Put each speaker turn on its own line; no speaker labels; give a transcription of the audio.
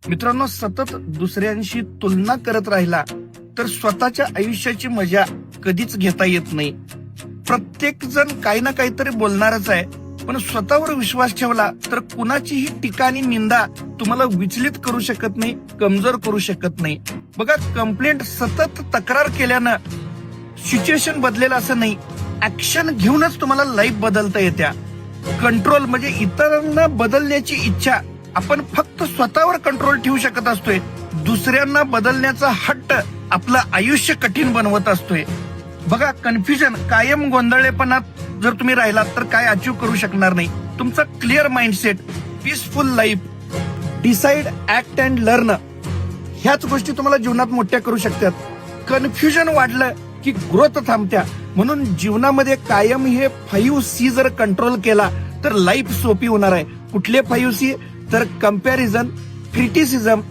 मित्रांनो, सतत दुसऱ्यांशी तुलना करत राहिला तर स्वतःच्या आयुष्याची मजा कधीच घेता येत नाही. प्रत्येक जण काही ना काहीतरी बोलणारच आहे, पण स्वतःवर विश्वास ठेवला तर कुणाचीही टीका आणि निंदा तुम्हाला विचलित करू शकत नाही, कमजोर करू शकत नाही. बघा, कंप्लेंट सतत तक्रार केल्यानं सिच्युएशन बदलेल असं नाही. ऍक्शन घेऊनच तुम्हाला लाईफ बदलता येत्या. कंट्रोल म्हणजे इतरांना बदलण्याची इच्छा. आपण फक्त स्वतःवर कंट्रोल ठेवू शकत असतोय. दुसऱ्यांना बदलण्याचा हट्ट आपलं आयुष्य कठीण बनवत असतोय. बघा, कन्फ्युजन, कायम गोंधळलेपणात जर तुम्ही राहिलात तर काय अचीव करू शकणार नाही. तुमचा clear mindset, peaceful life, decide, act and learn, ह्याच गोष्टी तुम्हाला जीवनात मोठ्या करू शकतात. कन्फ्युजन वाढलं की ग्रोथ थांबत्या. म्हणून जीवनामध्ये कायम हे 5C जर कंट्रोल केला तर लाईफ सोपी होणार आहे. कुठले 5C? तर कंपॅरिझन, क्रिटिसिझम,